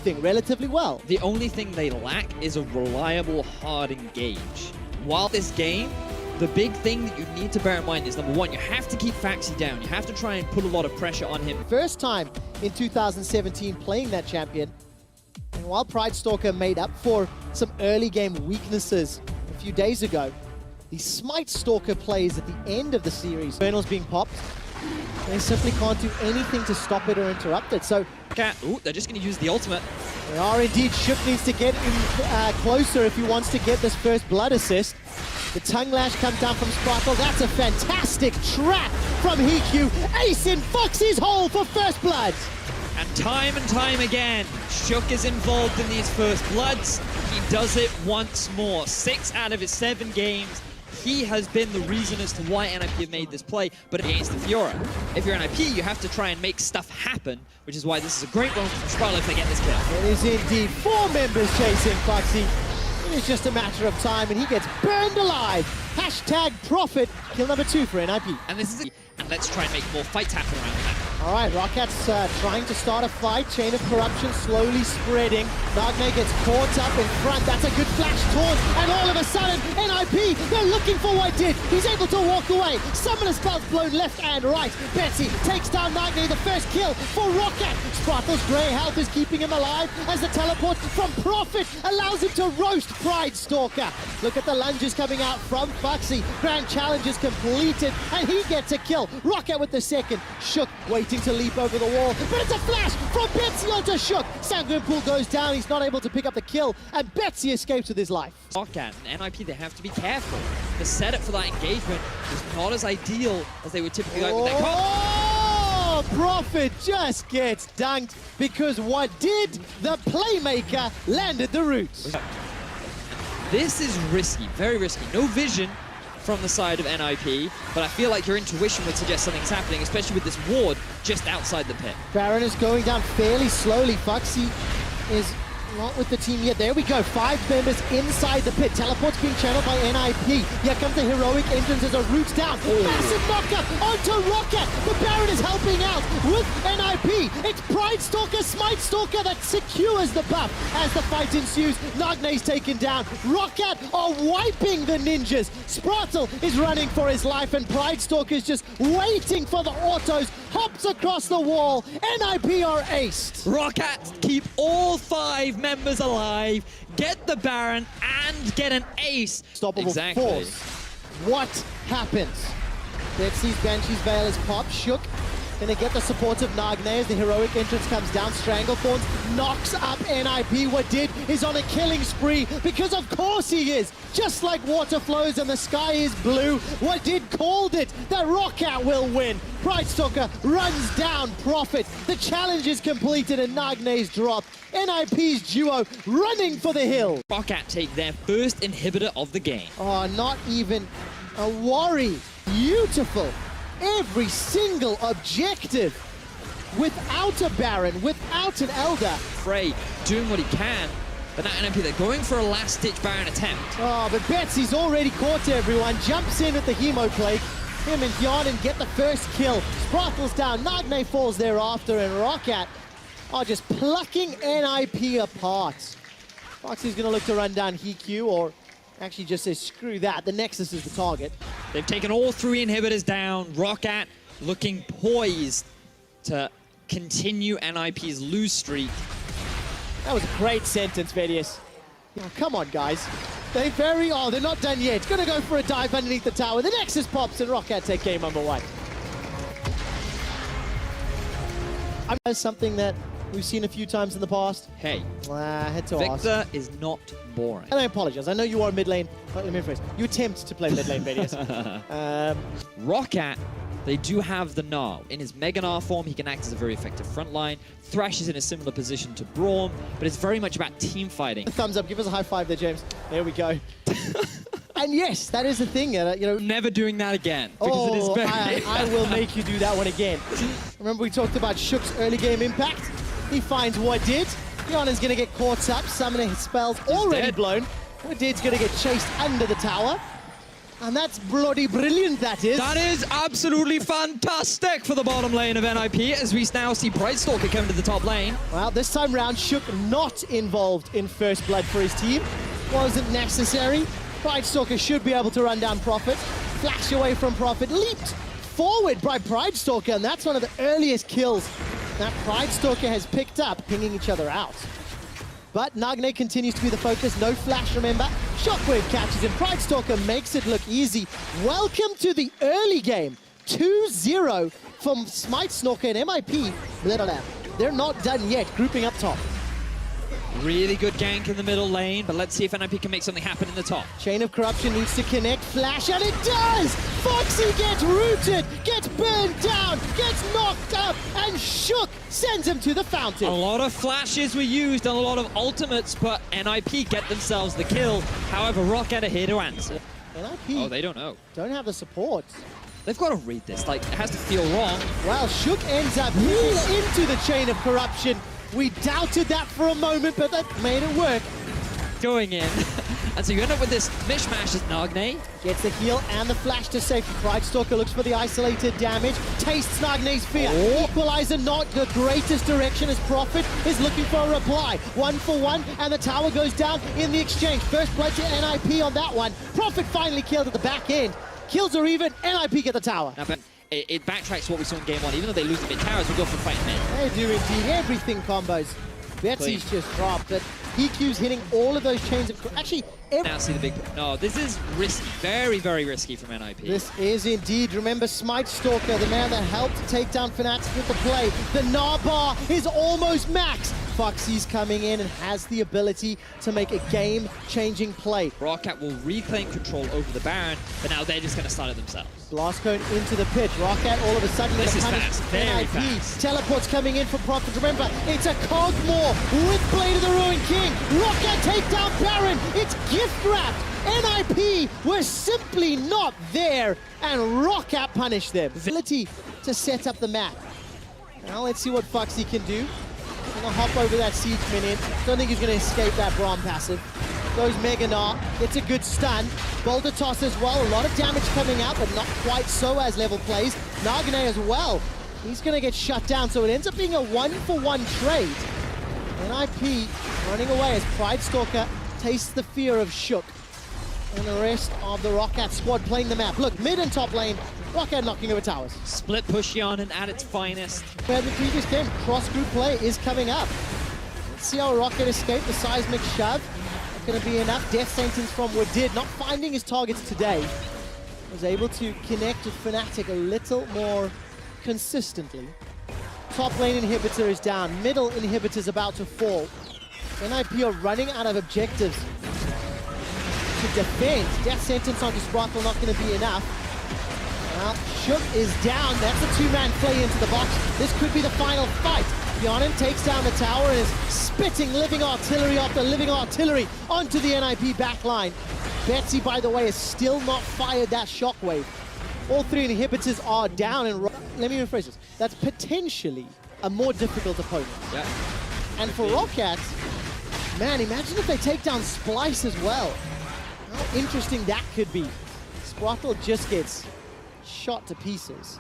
everything relatively well. The only thing they lack is a reliable, hard engage. While this game, the big thing that you need to bear in mind is, number one, you have to keep Faxi down. You have to try and put a lot of pressure on him. First time in 2017 playing that champion. And while Pride Stalker made up for some early game weaknesses a few days ago, the Smite Stalker plays at the end of the series. Infernal's being popped. They simply can't do anything to stop it or interrupt it. So, Ooh, they're just going to use the ultimate. they are indeed. Shook needs to get in closer if he wants to get this first blood assist. The tongue lash comes down from Sparkle. That's a fantastic trap from Hiku. Ace in Foxy's hole for first blood. And time again, Shook is involved in these first bloods. He does it once more. 6 out of his 7 games. He has been the reason as to why NIP have made this play, but against the Fiora. If you're NIP, you have to try and make stuff happen, which is why this is a great moment for Sparkle if they get this kill. It is indeed 4 members chasing Foxy. It is just a matter of time, and he gets burned alive. Hashtag profit. Kill number 2 for NIP. And this is it. And let's try and make more fights happen around that. All right, Rockat's trying to start a fight. Chain of corruption slowly spreading. Nagne gets caught up in front. That's a good flash taunt. And all of a sudden, NIP, they're looking for what did. He's able to walk away. Summoner spells blown left and right. Betsy takes down Nagne, the first kill for Rockat. Sparkle's grey health is keeping him alive as the teleport from Profit allows him to roast Pride Stalker. Look at the lunges coming out from Foxy. Grand challenge is completed, and he gets a kill. Rockat with the second. Shook waiting to leap over the wall, but it's a flash from Betsy onto Shook. Sanguine Pool goes down, he's not able to pick up the kill, and Betsy escapes with his life. Rockat and NIP, they have to be careful. The setup for that engagement is not as ideal as they would typically like with their comp. Oh, Profit just gets dunked because what did the playmaker landed the roots. This is risky, very risky. No vision from the side of NIP, but I feel like your intuition would suggest something's happening, especially with this ward just outside the pit. Baron is going down fairly slowly. Foxy is not with the team yet. There we go. 5 members inside the pit. Teleport's being channeled by NIP. Here comes the heroic entrance as a root down. Massive knocker onto Rocket. The Baron is helping out with NIP. It's Pride Stalker, Smite Stalker that secures the buff as the fight ensues. Nagne's taken down. Rocket are wiping the ninjas. Spartle is running for his life, and Pride Stalker is just waiting for the autos. Hops across the wall. NIP are aced. Rockat keep all 5 members alive, get the Baron, and get an ace. Stoppable force. What happens? Betsy's Banshee's Veil is popped. Shook gonna get the support of Nagne as the heroic entrance comes down. Stranglethorns knocks up NIP. What did is on a killing spree, because of course he is. Just like water flows and the sky is blue, what did called it that Rockat will win. Pride Stalker runs down Profit. The challenge is completed and Nagne's dropped. NIP's duo running for the hill. Rockat take their first inhibitor of the game. Oh, not even a worry. Beautiful. Every single objective without a Baron, without an Elder. Frey doing what he can, but now NIP, they're going for a last-ditch Baron attempt. Oh, but Betsy's already caught everyone. Jumps in with the Hemo Plague. Him and Hyanin get the first kill. Sparkle's down, Nagne falls thereafter, and Rockat are just plucking NIP apart. Foxy's gonna look to run down Hiku, or actually just say screw that, the Nexus is the target. They've taken all 3 inhibitors down. Rockat looking poised to continue NIP's lose streak. That was a great sentence, Vedius. Oh, come on, guys. They're not done yet. Gonna go for a dive underneath the tower. The Nexus pops and Rockat take game number 1. That's something that we've seen a few times in the past. Hey, had to Victor ask. is not boring. And I apologize. I know you are mid lane. Let me rephrase. You attempt to play mid lane, Vedius. Rockat, they do have the Gnar. In his Mega Gnar form, he can act as a very effective front line. Thresh is in a similar position to Braum, but it's very much about team fighting. Thumbs up. Give us a high five there, James. There we go. And yes, that is the thing. You know, never doing that again, because it is very... I will make you do that one again. Remember we talked about Shook's early game impact? He finds what did. Yana's going to get caught up. Summoning his spells already blown. What did's going to get chased under the tower. And that's bloody brilliant, that is. That is absolutely fantastic for the bottom lane of NIP, as we now see Brightstalker coming to the top lane. Well, this time round, Shook not involved in first blood for his team. Wasn't necessary. Brightstalker should be able to run down Prophet. Flash away from Prophet, leaped forward by Brightstalker, and that's one of the earliest kills that Brightstalker has picked up, pinging each other out. But Nagne continues to be the focus. No flash, remember. Shockwave catches him. Brightstalker makes it look easy. Welcome to the early game. 2-0 from Smite Snorker and MIP. They're not done yet, grouping up top. Really good gank in the middle lane, but let's see if NIP can make something happen in the top. Chain of Corruption needs to connect. Flash, and it does! Foxy gets rooted, gets burned down, gets knocked up, and Shook sends him to the fountain. A lot of flashes were used and a lot of ultimates, but NIP get themselves the kill. However, Rocket are here to answer. NIP Oh, they don't know. don't have the support. They've got to read this. Like, it has to feel wrong. Well, Shook ends up hitting into the Chain of Corruption. We doubted that for a moment, but that made it work. Going in. And so you end up with this mishmash as Nagne. Gets the heal and the flash to safety. Brightstalker looks for the isolated damage. Tastes Nagne's fear. Equalizer not the greatest direction as Prophet is looking for a reply. 1 for 1, and the tower goes down in the exchange. First blood to NIP on that one. Prophet finally killed at the back end. Kills are even, NIP get the tower. Now, but it backtracks what we saw in game 1. Even though they lose the mid towers, we go for fighting mid. They do indeed. Everything combos. Betsy's just dropped, but PQ's hitting all of those chains of... Actually, now see the big... No, this is risky. Very, very risky from NIP. This is indeed. Remember, Smite Stalker, the man that helped take down Fnatic with the play. The Gnar is almost max. Foxy's coming in and has the ability to make a game-changing play. Rocket will reclaim control over the Baron, but now they're just going to start it themselves. Blast cone into the pitch. Rocket all of a sudden This is punish fast, very NIP. fast. Teleports coming in for Prophet. Remember, it's a Cogmore with Blade of the Ruined King. Rocket take down Baron. It's gift wrapped. NIP were simply not there, and Rocket punished them. Ability to set up the map. Now let's see what Foxy can do. Gonna hop over that siege minion. Don't think he's gonna escape that Braum passive. Goes Mega Gnar, gets a good stun. Boulder toss as well, a lot of damage coming out, but not quite so as level plays. Nagne as well. He's gonna get shut down, so it ends up being a 1-for-1 trade. NIP running away as Brightstalker tastes the fear of Shook. And the rest of the Rocket squad playing the map. Look, mid and top lane, Rocket knocking over towers. Split push Yanin at its finest. Where the previous game, cross-group play is coming up. Let's see how Rocket escaped the seismic shove. Not going to be enough. Death sentence from Wadid, not finding his targets today. Was able to connect with Fnatic a little more consistently. Top lane inhibitor is down. Middle inhibitor is about to fall. NIP are running out of objectives to defend. Death sentence on Sprockle not going to be enough. Well, Shook is down. That's a two-man play into the box. This could be the final fight. Yanin takes down the tower and is spitting living artillery after living artillery onto the NIP backline. Betsy, by the way, has still not fired that shockwave. All three inhibitors are down, and let me rephrase this. That's potentially a more difficult opponent. Yeah. And for Rocket, man, imagine if they take down Splice as well. How interesting that could be. Sprockle just gets shot to pieces.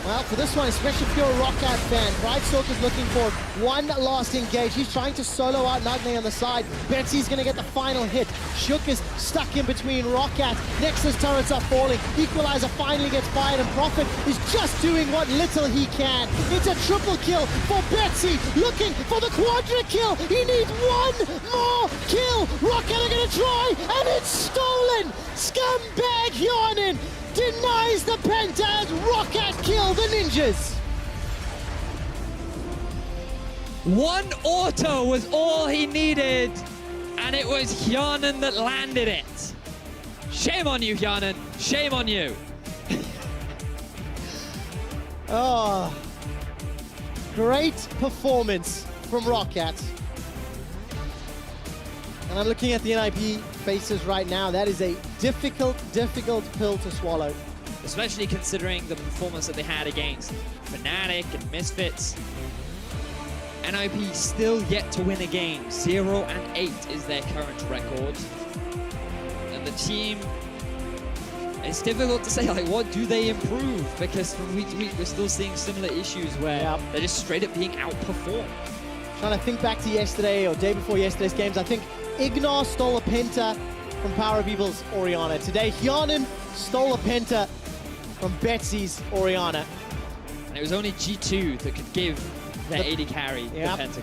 Well, for this one, especially if you're a Rocket fan, Brightstalker's looking for one last engage. He's trying to solo out Nagne on the side. Betsy's going to get the final hit. Shook is stuck in between Rocket. Nexus turrets are falling. Equalizer finally gets fired, and Prophet is just doing what little he can. It's a triple kill for Betsy, looking for the quadra kill. He needs one more kill. Rocket are going to try, and it's stolen. Scumbag Yanin denies the penta as Rocket kill the ninjas. One auto was all he needed, and it was Yanin that landed it. Shame on you, Yanin. Shame on you. Oh, great performance from Rocket. And I'm looking at the NIP faces right now. That is a difficult pill to swallow. Especially considering the performance that they had against Fnatic and Misfits. NIP still yet to win a game. 0-8 is their current record. And the team It's difficult to say, like, what do they improve? Because from week to week, we're still seeing similar issues where they're just straight up being outperformed. Trying to think back to yesterday or day before yesterday's games, I think Ignar stole a penta from Power of Evil's Orianna. Today, Hyanin stole a penta from Betsy's Orianna. And it was only G2 that could give their AD carry the penta.